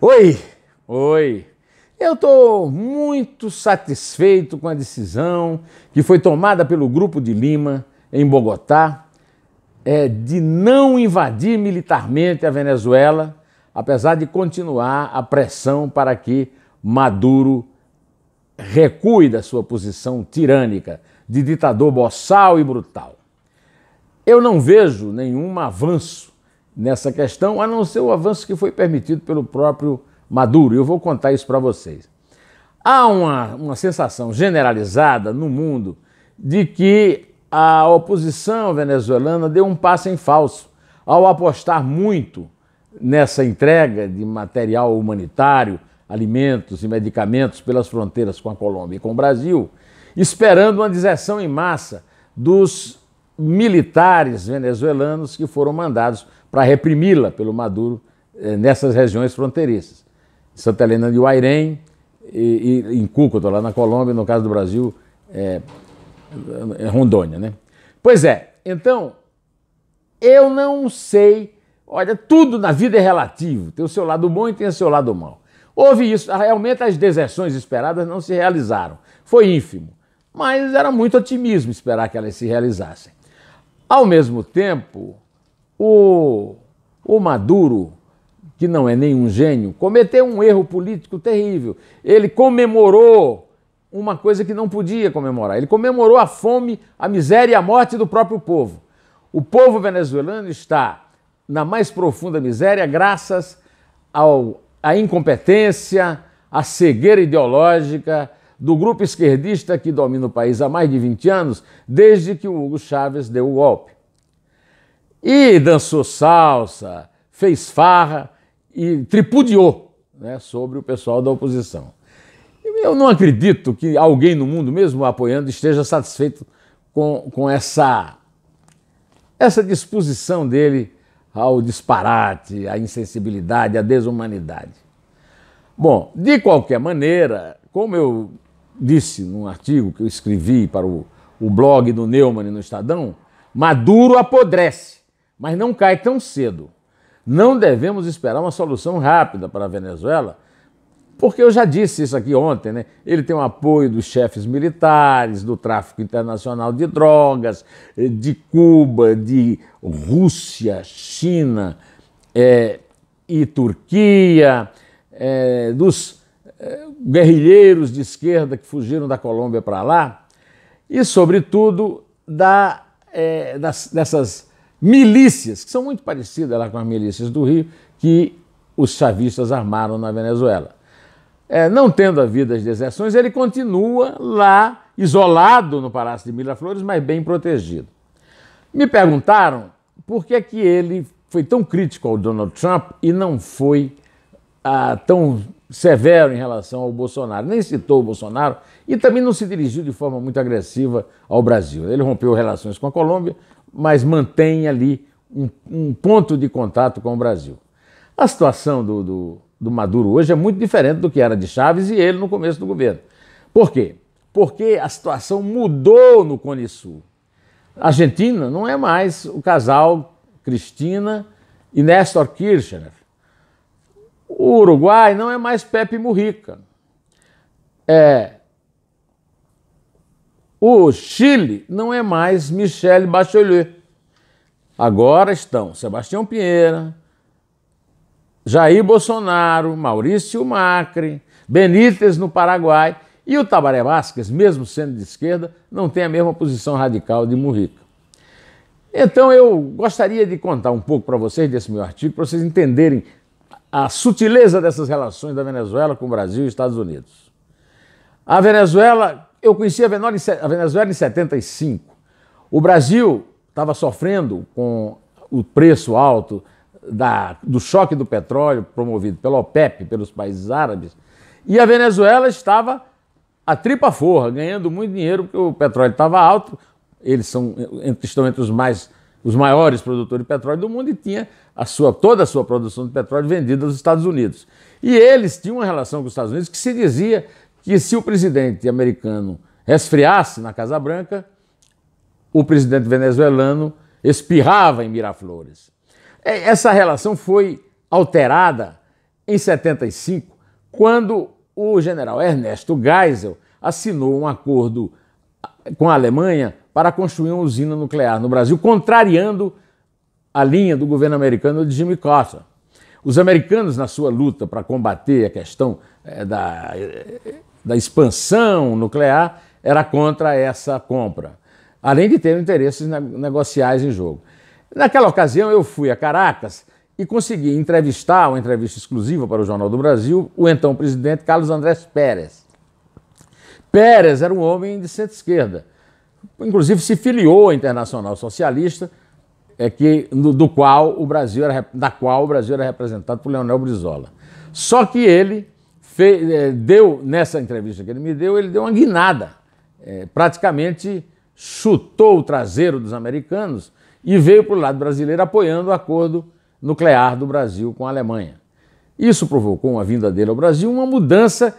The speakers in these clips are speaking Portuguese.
Oi, oi. Eu estou muito satisfeito com a decisão que foi tomada pelo Grupo de Lima, em Bogotá, de não invadir militarmente a Venezuela, apesar de continuar a pressão para que Maduro recue da sua posição tirânica, de ditador boçal e brutal. Eu não vejo nenhum avanço nessa questão, a não ser o avanço que foi permitido pelo próprio Maduro. Eu vou contar isso para vocês. Há uma sensação generalizada no mundo de que a oposição venezuelana deu um passo em falso ao apostar muito nessa entrega de material humanitário, alimentos e medicamentos pelas fronteiras com a Colômbia e com o Brasil, esperando uma deserção em massa dos militares venezuelanos que foram mandados para reprimi-la pelo Maduro nessas regiões fronteiriças. Santa Helena de Guairém e em Cúcuta, lá na Colômbia, no caso do Brasil, Rondônia, né? Pois é, então, eu não sei, olha, tudo na vida é relativo, tem o seu lado bom e tem o seu lado mau. Houve isso, realmente as deserções esperadas não se realizaram, foi ínfimo, mas era muito otimismo esperar que elas se realizassem. Ao mesmo tempo, o Maduro, que não é nenhum gênio, cometeu um erro político terrível. Ele comemorou uma coisa que não podia comemorar. Ele comemorou a fome, a miséria e a morte do próprio povo. O povo venezuelano está na mais profunda miséria graças à incompetência, à cegueira ideológica do grupo esquerdista que domina o país há mais de 20 anos, desde que o Hugo Chávez deu o golpe. E dançou salsa, fez farra e tripudiou, né, sobre o pessoal da oposição. Eu não acredito que alguém no mundo, mesmo apoiando, esteja satisfeito com essa disposição dele ao disparate, à insensibilidade, à desumanidade. Bom, de qualquer maneira, como eu disse num artigo que eu escrevi para o blog do Neumann no Estadão, Maduro apodrece, mas não cai tão cedo. Não devemos esperar uma solução rápida para a Venezuela, porque eu já disse isso aqui ontem, né? Ele tem o apoio dos chefes militares, do tráfico internacional de drogas, de Cuba, de Rússia, China e Turquia, dos guerrilheiros de esquerda que fugiram da Colômbia para lá, e, sobretudo, dessas milícias, que são muito parecidas lá com as milícias do Rio, que os chavistas armaram na Venezuela. Não tendo havido as deserções, ele continua lá, isolado no Palácio de Miraflores, mas bem protegido. Me perguntaram por que ele foi tão crítico ao Donald Trump e não foi tão severo em relação ao Bolsonaro. Nem citou o Bolsonaro e também não se dirigiu de forma muito agressiva ao Brasil. Ele rompeu relações com a Colômbia, mas mantém ali um ponto de contato com o Brasil. A situação do Maduro hoje é muito diferente do que era de Chávez e ele no começo do governo. Por quê? Porque a situação mudou no Cone Sul. A Argentina não é mais o casal Cristina e Néstor Kirchner. O Uruguai não é mais Pepe Mujica. O Chile não é mais Michelle Bachelet. Agora estão Sebastião Pinheira, Jair Bolsonaro, Maurício Macri, Benítez no Paraguai, e o Tabaré Vázquez, mesmo sendo de esquerda, não tem a mesma posição radical de Mujica. Então eu gostaria de contar um pouco para vocês desse meu artigo, para vocês entenderem a sutileza dessas relações da Venezuela com o Brasil e Estados Unidos. A Venezuela, eu conheci a Venezuela em 75. O Brasil estava sofrendo com o preço alto do choque do petróleo promovido pela OPEP, pelos países árabes, e a Venezuela estava a tripa forra, ganhando muito dinheiro porque o petróleo estava alto, eles estão entre os maiores produtores de petróleo do mundo e tinha toda a sua produção de petróleo vendida aos Estados Unidos. E eles tinham uma relação com os Estados Unidos que se dizia que se o presidente americano resfriasse na Casa Branca, o presidente venezuelano espirrava em Miraflores. Essa relação foi alterada em 75, quando o general Ernesto Geisel assinou um acordo com a Alemanha para construir uma usina nuclear no Brasil, contrariando a linha do governo americano de Jimmy Carter. Os americanos, na sua luta para combater a questão da expansão nuclear, era contra essa compra, além de ter interesses negociais em jogo. Naquela ocasião, eu fui a Caracas e consegui entrevistar, uma entrevista exclusiva para o Jornal do Brasil, o então presidente Carlos Andrés Pérez. Pérez era um homem de centro-esquerda, inclusive se filiou à Internacional Socialista, da qual o Brasil era representado por Leonel Brizola. Só que ele deu, nessa entrevista que ele me deu, ele deu uma guinada, praticamente chutou o traseiro dos americanos e veio para o lado brasileiro apoiando o acordo nuclear do Brasil com a Alemanha. Isso provocou, uma vinda dele ao Brasil, uma mudança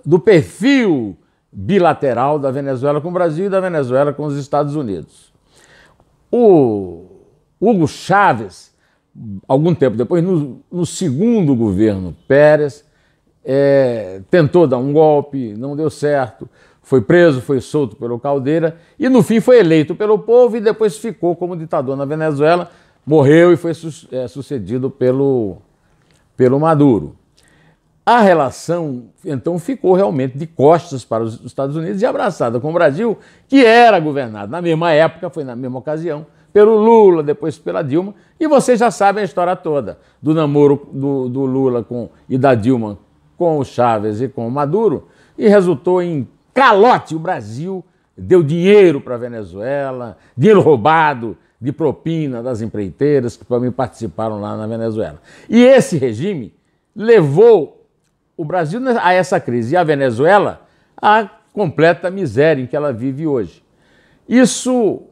do perfil bilateral da Venezuela com o Brasil e da Venezuela com os Estados Unidos. O Hugo Chávez, algum tempo depois, no segundo governo Pérez, tentou dar um golpe, não deu certo, foi preso, foi solto pelo Caldeira e no fim foi eleito pelo povo e depois ficou como ditador na Venezuela, morreu e foi sucedido pelo Maduro. A relação, então, ficou realmente de costas para os Estados Unidos e abraçada com o Brasil, que era governado na mesma época, foi na mesma ocasião, pelo Lula, depois pela Dilma, e vocês já sabem a história toda do namoro do Lula e da Dilma com o Chávez e com o Maduro, e resultou em calote. O Brasil deu dinheiro para a Venezuela, dinheiro roubado de propina das empreiteiras que também participaram lá na Venezuela. E esse regime levou o Brasil a essa crise e a Venezuela à completa miséria em que ela vive hoje. Isso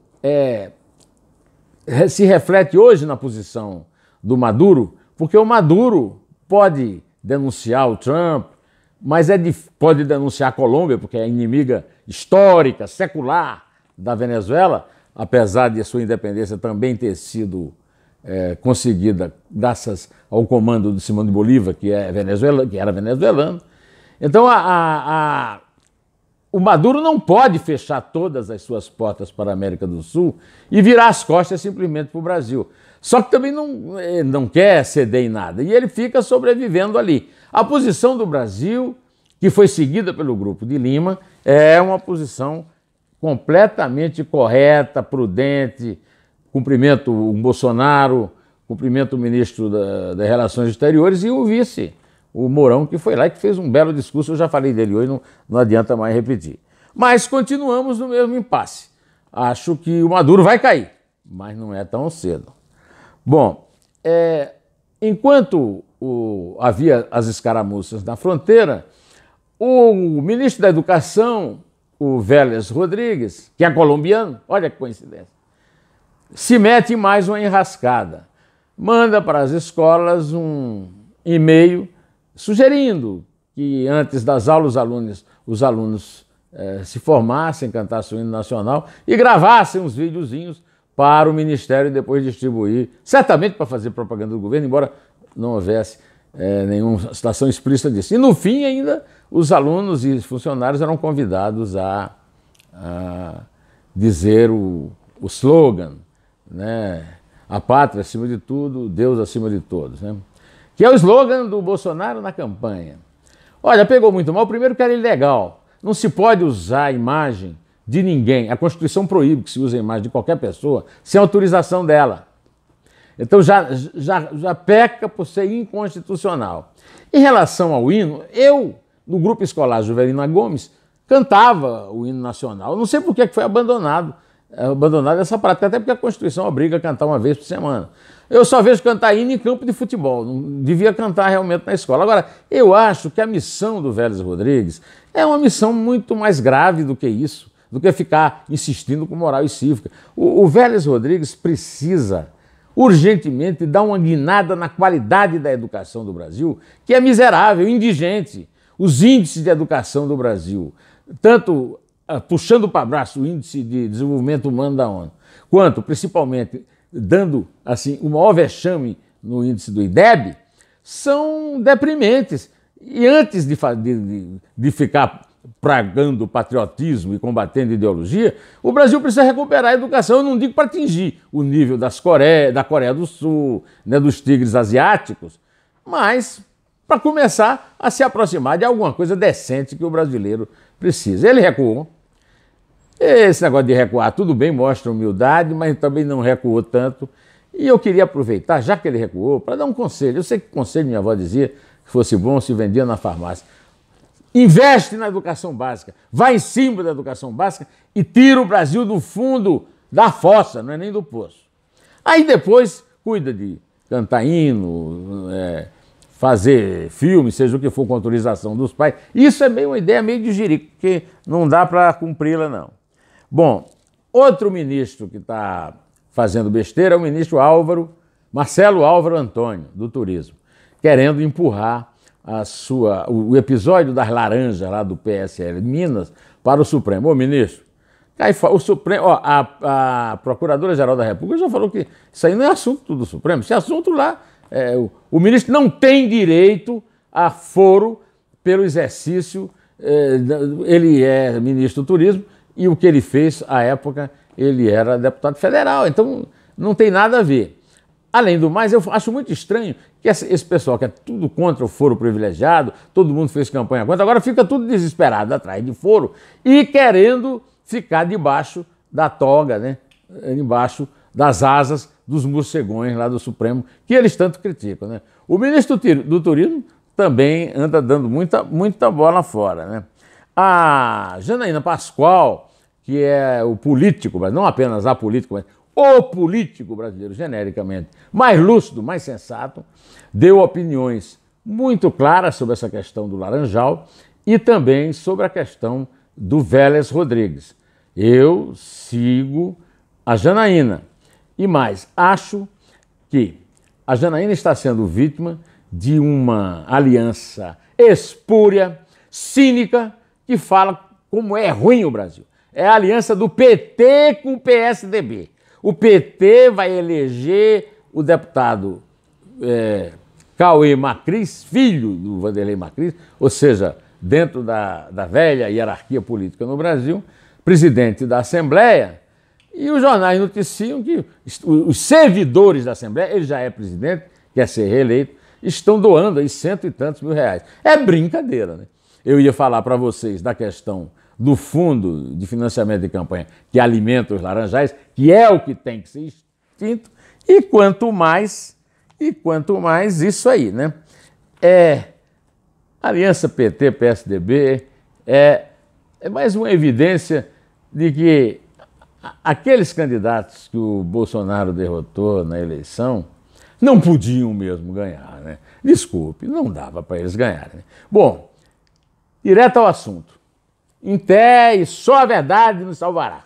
se reflete hoje na posição do Maduro, porque o Maduro pode denunciar o Trump, mas pode denunciar a Colômbia, porque é inimiga histórica, secular da Venezuela, apesar de a sua independência também ter sido conseguida graças ao comando de Simão de Bolívar, que era venezuelano. Então, o Maduro não pode fechar todas as suas portas para a América do Sul e virar as costas simplesmente para o Brasil. Só que também não quer ceder em nada, e ele fica sobrevivendo ali. A posição do Brasil, que foi seguida pelo Grupo de Lima, é uma posição completamente correta, prudente. Cumprimento o Bolsonaro, cumprimento o ministro das Relações Exteriores e o vice, o Mourão, que foi lá e que fez um belo discurso. Eu já falei dele hoje, não adianta mais repetir. Mas continuamos no mesmo impasse. Acho que o Maduro vai cair, mas não é tão cedo. Bom, enquanto havia as escaramuças na fronteira, o ministro da Educação, o Vélez Rodrigues, que é colombiano, olha que coincidência, se mete em mais uma enrascada. Manda para as escolas um e-mail sugerindo que antes das aulas os alunos se formassem, cantassem o hino nacional e gravassem uns videozinhos para o Ministério e depois distribuir, certamente para fazer propaganda do governo, embora não houvesse nenhuma citação explícita disso. E no fim ainda os alunos e funcionários eram convidados a dizer o slogan, né? A pátria acima de tudo, Deus acima de todos, né? Que é o slogan do Bolsonaro na campanha. Olha, pegou muito mal. Primeiro que era ilegal. Não se pode usar a imagem de ninguém. A Constituição proíbe que se use a imagem de qualquer pessoa sem autorização dela. Então já peca por ser inconstitucional. Em relação ao hino, eu, no grupo escolar Juvelina Gomes, cantava o hino nacional. Não sei por que foi abandonada essa prática, até porque a Constituição obriga a cantar uma vez por semana. Eu só vejo cantar hino em campo de futebol, não devia cantar realmente na escola. Agora, eu acho que a missão do Vélez Rodrigues é uma missão muito mais grave do que isso, do que ficar insistindo com moral e cívica. O Vélez Rodrigues precisa urgentemente dar uma guinada na qualidade da educação do Brasil, que é miserável, indigente. Os índices de educação do Brasil, tanto puxando para braço o índice de desenvolvimento humano da ONU, quanto, principalmente, dando assim, o maior vexame no índice do IDEB, são deprimentes. E antes de ficar pregando patriotismo e combatendo ideologia, o Brasil precisa recuperar a educação. Eu não digo para atingir o nível da Coreia do Sul, né, dos tigres asiáticos, mas para começar a se aproximar de alguma coisa decente que o brasileiro precisa. Ele recuou. Esse negócio de recuar, tudo bem, mostra humildade, mas também não recuou tanto. E eu queria aproveitar, já que ele recuou, para dar um conselho. Eu sei que conselho minha avó dizia que fosse bom se vendia na farmácia. Investe na educação básica, vai em cima da educação básica e tira o Brasil do fundo da fossa, não é nem do poço. Aí depois cuida de cantar hino, fazer filme, seja o que for com autorização dos pais. Isso é meio uma ideia meio de jirico, porque não dá para cumpri-la não. Bom, outro ministro que está fazendo besteira é o ministro Marcelo Álvaro Antônio, do Turismo, querendo empurrar o episódio das laranjas lá do PSL de Minas para o Supremo. Ô, ministro, o Supremo, a Procuradora-Geral da República já falou que isso aí não é assunto do Supremo, esse assunto lá, o ministro não tem direito a foro pelo exercício, ele é ministro do Turismo e o que ele fez, à época, ele era deputado federal, então não tem nada a ver. Além do mais, eu acho muito estranho que esse pessoal que é tudo contra o foro privilegiado, todo mundo fez campanha contra, agora fica tudo desesperado atrás de foro e querendo ficar debaixo da toga, né? Embaixo das asas dos morcegões lá do Supremo, que eles tanto criticam, né? O ministro do Turismo também anda dando muita bola fora, né? A Janaína Pascoal, que é o político, mas não apenas a político, mas o político brasileiro, genericamente, mais lúcido, mais sensato, deu opiniões muito claras sobre essa questão do Laranjal e também sobre a questão do Vélez Rodrigues. Eu sigo a Janaína e mais, acho que a Janaína está sendo vítima de uma aliança espúria, cínica, que fala como é ruim o Brasil. É a aliança do PT com o PSDB. O PT vai eleger o deputado Cauê Macris, filho do Vanderlei Macris, ou seja, dentro da velha hierarquia política no Brasil, presidente da Assembleia, e os jornais noticiam que os servidores da Assembleia, ele já é presidente, quer ser reeleito, estão doando aí R$100 e tantos mil. É brincadeira, né? Eu ia falar para vocês da questão do fundo de financiamento de campanha que alimenta os laranjais, que é o que tem que ser extinto, e quanto mais isso aí, né? Aliança PT-PSDB é mais uma evidência de que aqueles candidatos que o Bolsonaro derrotou na eleição não podiam mesmo ganhar, né? Desculpe, não dava para eles ganharem, né? Bom, direto ao assunto. Em pé e só a verdade nos salvará.